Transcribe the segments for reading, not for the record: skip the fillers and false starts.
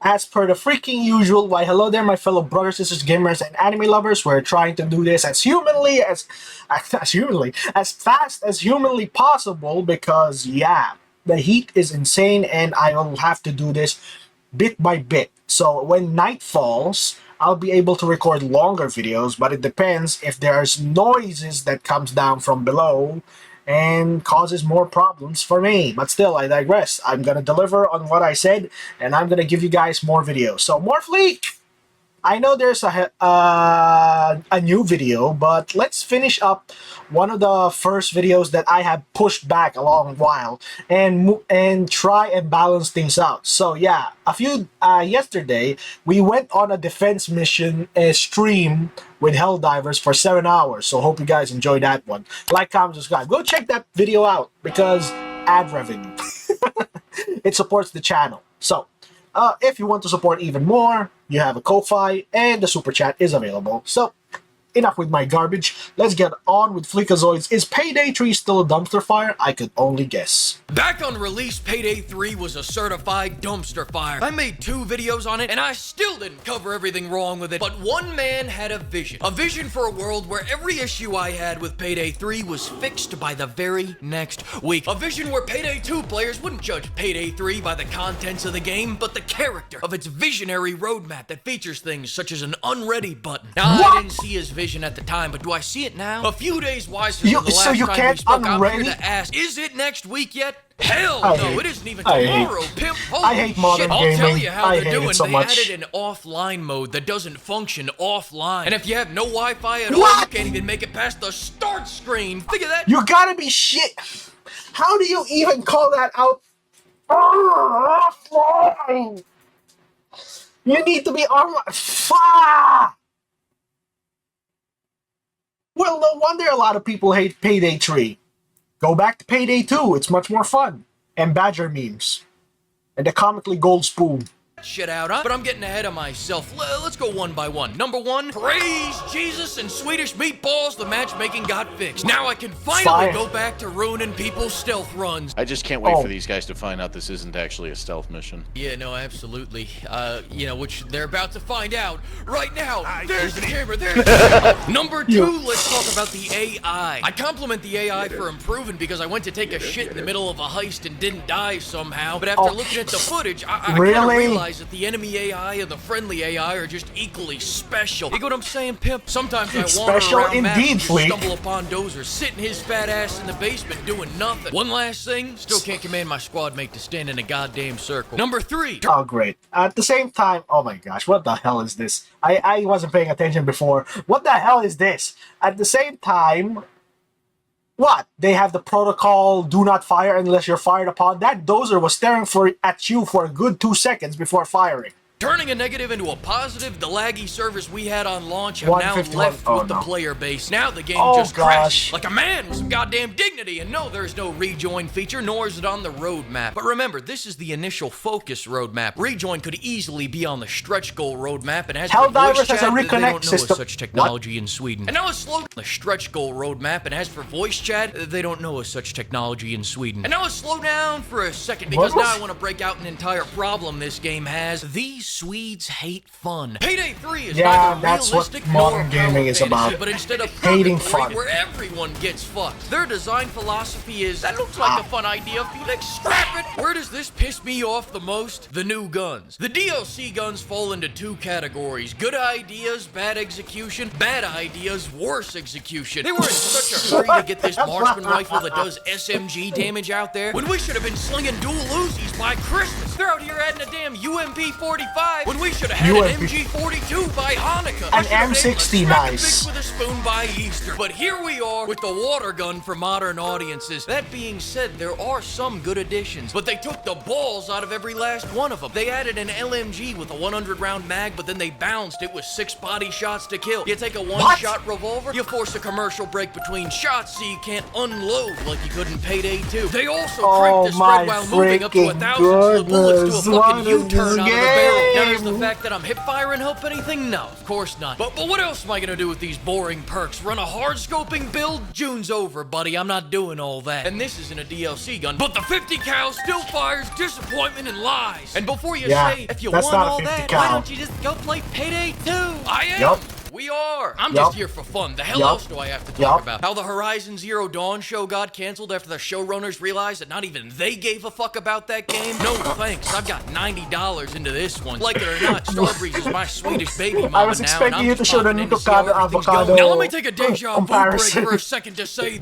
As per the freaking usual, why hello there, my fellow brothers, sisters, gamers, and anime lovers. We're trying to do this as fast as humanly possible because yeah, the heat is insane, and I will have to do this bit by bit. So when night falls, I'll be able to record longer videos, but it depends if there's noises that comes down from below and causes more problems for me. But still, I digress. I'm gonna deliver on what I said, and I'm gonna give you guys more videos. So, more Fleek! I know there's a new video, but let's finish up one of the first videos that I have pushed back a long while and try and balance things out. So yeah, yesterday we went on a defense mission stream with Helldivers for 7 hours. So hope you guys enjoyed that one. Like, comment, subscribe. Go check that video out because ad revenue. It supports the channel. So if you want to support even more, you have a Ko-Fi, and the Super Chat is available. So, enough with my garbage. Let's get on with Fleekazoids. Is Payday 3 still a dumpster fire? I could only guess. Back on release, Payday 3 was a certified dumpster fire. I made 2 videos on it, and I still didn't cover everything wrong with it. But one man had a vision. A vision for a world where every issue I had with Payday 3 was fixed by the very next week. A vision where Payday 2 players wouldn't judge Payday 3 by the contents of the game, but the character of its visionary roadmap that features things such as an unready button. Now, I didn't see his vision at the time, but do I see it now? A few days wiser than the last time we spoke, I'm here to ask, is it next week yet? Hell no, it isn't even tomorrow, pimp. I hate modern gaming. I'll tell you how they're doing. So they much. added an offline mode that doesn't function offline. And if you have no Wi-Fi at all, you can't even make it past the start screen. Figure that. You gotta be shit. How do you even call that out? Offline. You need to be online. Well, no wonder a lot of people hate Payday 3. Go back to Payday 2, it's much more fun. And Badger memes. And the comically gold spoon. Shit out, huh? But I'm getting ahead of myself. Let's go one by one. Number 1, praise Jesus and Swedish meatballs, the matchmaking got fixed. Now I can finally go back to ruining people's stealth runs. I just can't wait for these guys to find out this isn't actually a stealth mission. Yeah, no, absolutely. You know, which they're about to find out right now. There's the camera, there's the camera. Number 2, let's talk about the AI. I compliment the AI for improving because I went to take a shit in the middle of a heist and didn't die somehow. But after looking at the footage, I kind of realized that the enemy AI and the friendly AI are just equally special. You get what I'm saying, pimp? Sometimes I wander around maps and stumble upon Dozer sitting his fat ass in the basement doing nothing. One last thing, still can't command my squad mate to stand in a goddamn circle. Number 3. Oh, great. At the same time, oh my gosh, what the hell is this? I wasn't paying attention before. What the hell is this? At the same time, what? They have the protocol, do not fire unless you're fired upon. That Dozer was staring at you for a good 2 seconds before firing. Turning a negative into a positive, the laggy servers we had on launch have now left with the player base. Now the game just crashed like a man with some goddamn dignity. And no, there's no rejoin feature, nor is it on the roadmap. But remember, this is the initial focus roadmap. Rejoin could easily be on the stretch goal roadmap, and as for voice chat, they don't know of such technology in Sweden. And now let's slow down the stretch goal roadmap, and as for voice chat, they don't know of such technology in Sweden. And now let's slow down for a second, because now I want to break out an entire problem this game has. These Swedes hate fun. Payday 3 is neither realistic nor modern gaming is about. But instead of hating fun, where everyone gets fucked. Their design philosophy is, that looks like a fun idea, Felix. Scrap it. Where does this piss me off the most? The new guns. The DLC guns fall into 2 categories. Good ideas, bad execution. Bad ideas, worse execution. They were in such a hurry to get this marksman rifle that does SMG damage out there, when we should have been slinging dual Uzis by Christmas. They're out here adding a damn UMP-45 when we should have had an MG42 by Hanukkah. An M60, nice. With a spoon by Easter. But here we are with the water gun for modern audiences. That being said, there are some good additions, but they took the balls out of every last one of them. They added an LMG with a 100-round mag, but then they balanced it with 6 body shots to kill. You take a one-shot revolver, you force a commercial break between shots so you can't unload like you could in Payday 2. They also cranked the spread while moving up to 1,000 so the bullets do a fucking U-turn out of the barrel. Now, does the fact that I'm hip firing help anything? No, of course not. But what else am I gonna do with these boring perks? Run a hard scoping build? June's over, buddy. I'm not doing all that. And this isn't a DLC gun, but the 50 cal still fires disappointment and lies. And before you say, if you want all that, why don't you just go play Payday 2? I am. We are. I'm just here for fun. The hell else do I have to talk about? How the Horizon Zero Dawn show got canceled after the showrunners realized that not even they gave a fuck about that game? No thanks. I've got $90 into this one. Like it or not, Starbreeze is my Swedish baby mama now. I was expecting you to show the new avocado. Now let me take a deja vu break for a second to say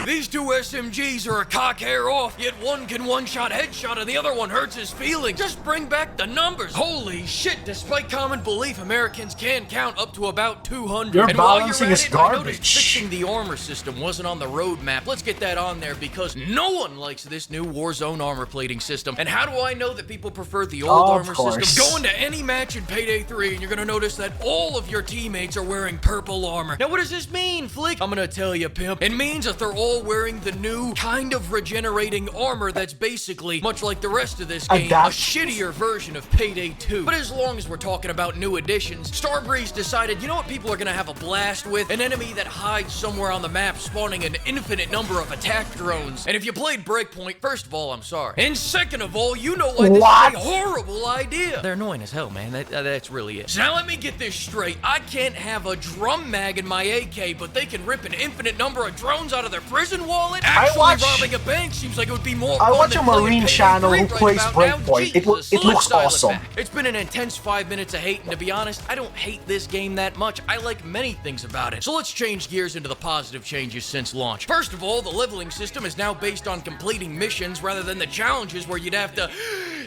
these two SMGs are a cock hair off, yet one can one-shot headshot and the other one hurts his feelings. Just bring back the numbers. Holy shit, despite common belief, Americans can count up to about 200. Your balancing is garbage. I noticed fixing the armor system wasn't on the roadmap. Let's get that on there because no one likes this new Warzone armor plating system. And how do I know that people prefer the old armor system? Go into any match in Payday 3 and you're gonna notice that all of your teammates are wearing purple armor. Now what does this mean, Flick? I'm gonna tell you, pimp. It means that they're all wearing the new kind of regenerating armor that's basically, much like the rest of this game, a shittier version of Payday 2. But as long as we're talking about new additions, Starbreeze decided, you know what people are gonna have a blast with? An enemy that hides somewhere on the map spawning an infinite number of attack drones. And if you played Breakpoint, first of all, I'm sorry. And second of all, you know why this is a horrible idea. They're annoying as hell, man. That's really it. So now let me get this straight. I can't have a drum mag in my AK, but they can rip an infinite number of drones out of their prison wallet? Actually, robbing a bank seems like it would be more fun. I watch a Marine channel who plays Breakpoint. It looks awesome. It's been an intense 5 minutes of hate, and to be honest, I don't hate this game that much. I like many things about it. So let's change gears into the positive changes since launch. First of all, the leveling system is now based on completing missions rather than the challenges where you'd have to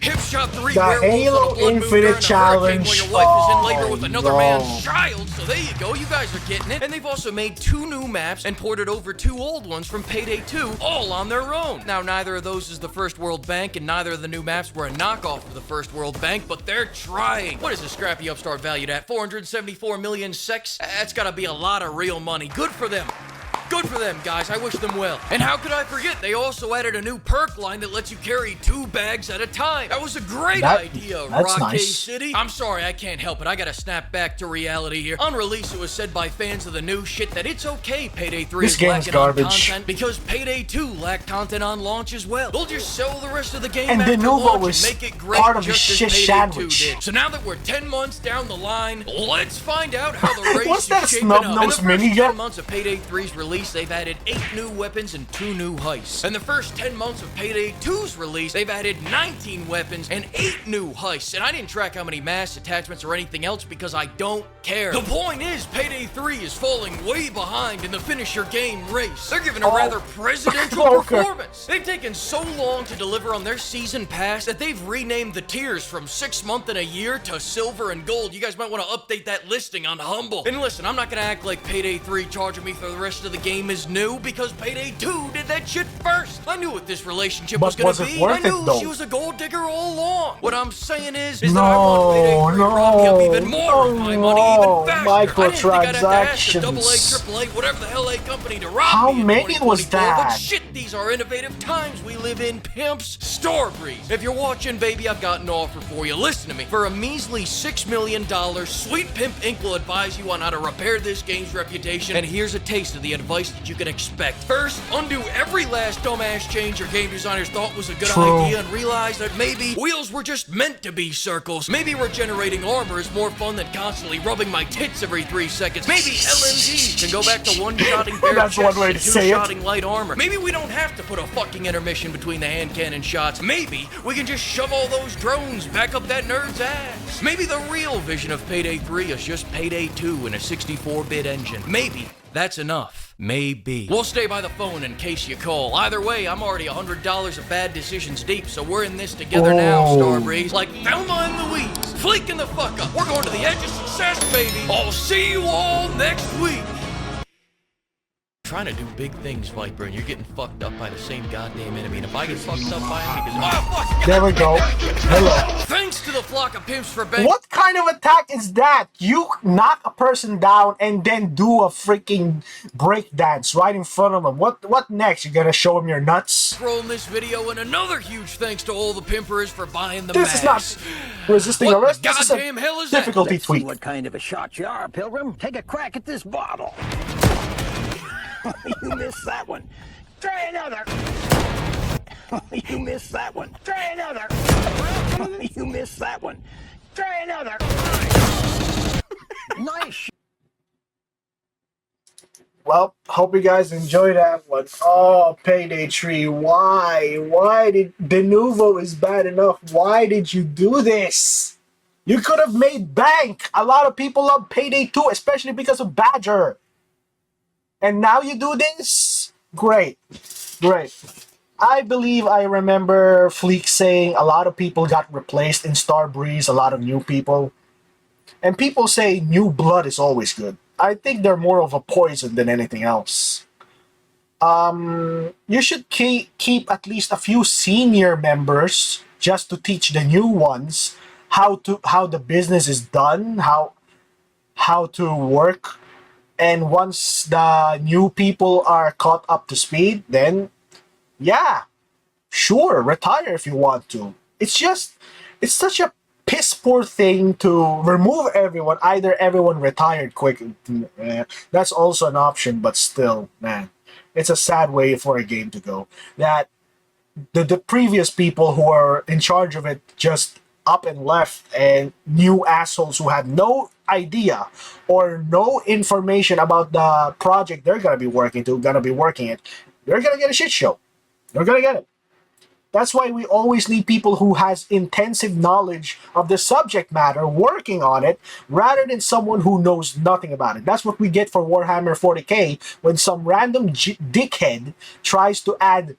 hipshot 3 werewolves on a blood moon during a hurricane while your wife is in labor with another man's child. So there you go, you guys are getting it. And they've also made 2 new maps and ported over 2 old ones from Payday 2, all on their own. Now, neither of those is the First World Bank, and neither of the new maps were a knockoff of the First World Bank, but they're trying. What is a scrappy upstart valued at? 474 million secs? That's gotta be a lot of real money. Good for them. Good for them, guys. I wish them well. And how could I forget? They also added a new perk line that lets you carry 2 bags at a time. That was a great idea, Rocky City. I'm sorry, I can't help it. I gotta snap back to reality here. On release, it was said by fans of the new shit that it's okay Payday 3 is lacking on content because Payday 2 lacked content on launch as well. They'll just sell the rest of the game after launch and make it great just as Payday 2 did. So now that we're 10 months down the line, let's find out how the race is shaping up. In the first 10 months of Payday 3's release, they've added 8 new weapons and 2 new heists. In the first 10 months of Payday 2's release, they've added 19 weapons and 8 new heists. And I didn't track how many mass attachments or anything else because I don't care. The point is, Payday 3 is falling way behind in the finish your game race. They're giving a rather presidential performance. They've taken so long to deliver on their season pass that they've renamed the tiers from 6 month and a year to silver and gold. You guys might want to update that listing on Humble. And listen, I'm not gonna act like Payday 3 charging me for the rest of the game is new because Payday 2 did that shit first. I knew what this relationship was gonna be. I knew she was a gold digger all along. What I'm saying is that I want Payday 3 to rob me up even more of my money even faster. I didn't think I'd have to ask a AA, AAA, whatever the hell A company to rob me in 2024, was that? But shit, these are innovative times we live in, pimps. Starbreeze. If you're watching, baby, I've got an offer for you. Listen to me. For a measly $6 million, Sweet Pimp Inc. will advise you on how to repair this game's reputation, and here's a taste of the advice that you can expect. First, undo every last dumbass change your game designers thought was a good idea and realize that maybe wheels were just meant to be circles. Maybe regenerating armor is more fun than constantly rubbing my tits every 3 seconds. Maybe LMGs can go back to one-shotting bare chests and 2-shotting light armor. Maybe we don't have to put a fucking intermission between the hand cannon shots. Maybe we can just shove all those drones back up that nerd's ass. Maybe the real vision of Payday 3 is just Payday 2 in a 64-bit engine. Maybe that's enough. Maybe. We'll stay by the phone in case you call. Either way, I'm already $100 of bad decisions deep, so we're in this together now, Starbreeze. Like Thelma and Louise. Fleeking the fuck up. We're going to the edge of success, baby. I'll see you all next week. trying to do big things, Viper, and you're getting fucked up by the same goddamn enemy. And if I get fucked up by him because oh, fuck, there we go. Hello. Thanks to the flock of pimps for bang. What kind of attack is that? You knock a person down and then do a freaking breakdance right in front of them. What next? You gonna show them your nuts? Scrolling this video, and another huge thanks to all the pimpers for buying the This mask. is not resisting arrest. What This goddamn is hell is difficulty that? tweak. What kind of a shot you are, Pilgrim? Take a crack at this bottle. You missed that one. Try another. You missed that one. Try another. You missed that one. Try another. Nice. Well, hope you guys enjoyed that one. Oh, Payday 3. Why? Why did De Novo is bad enough? Why did you do this? You could have made bank. A lot of people love Payday 2, especially because of Badger. And now you do this? Great. Great. I believe I remember Fleek saying a lot of people got replaced in Starbreeze, a lot of new people. And people say new blood is always good. I think they're more of a poison than anything else. You should keep at least a few senior members just to teach the new ones how the business is done, how to work. And once the new people are caught up to speed, then yeah, sure, retire if you want to. It's such a piss poor thing to remove everyone. Either everyone retired quick. That's also an option, but still, man, it's a sad way for a game to go. That the previous people who are in charge of it just up and left, and new assholes who had no idea or no information about the project they're gonna be working it. They're gonna get a shit show. They're gonna get it. That's why we always need people who has intensive knowledge of the subject matter working on it, rather than someone who knows nothing about it. That's what we get for Warhammer 40k when some random dickhead tries to add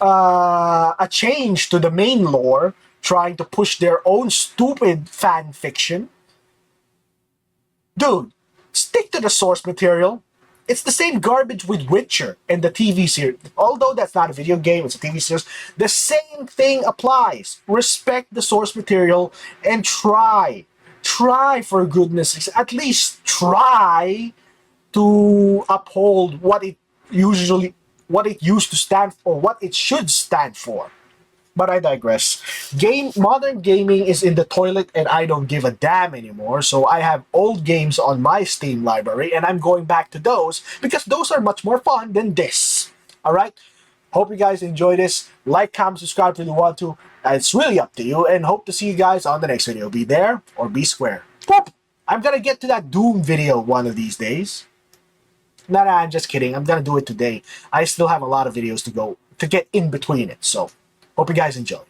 a change to the main lore, trying to push their own stupid fan fiction. Dude, stick to the source material. It's the same garbage with Witcher and the TV series. Although that's not a video game, it's a TV series. The same thing applies. Respect the source material and try for goodness sakes, at least try to uphold what it used to stand for, what it should stand for. But I digress. Modern gaming is in the toilet and I don't give a damn anymore, so I have old games on my Steam library and I'm going back to those because those are much more fun than this. Alright? Hope you guys enjoy this. Like, comment, subscribe if you want to. It's really up to you, and hope to see you guys on the next video. Be there or be square. Boop! I'm gonna get to that Doom video one of these days. Nah, I'm just kidding. I'm gonna do it today. I still have a lot of videos to go to get in between it, so hope you guys enjoy.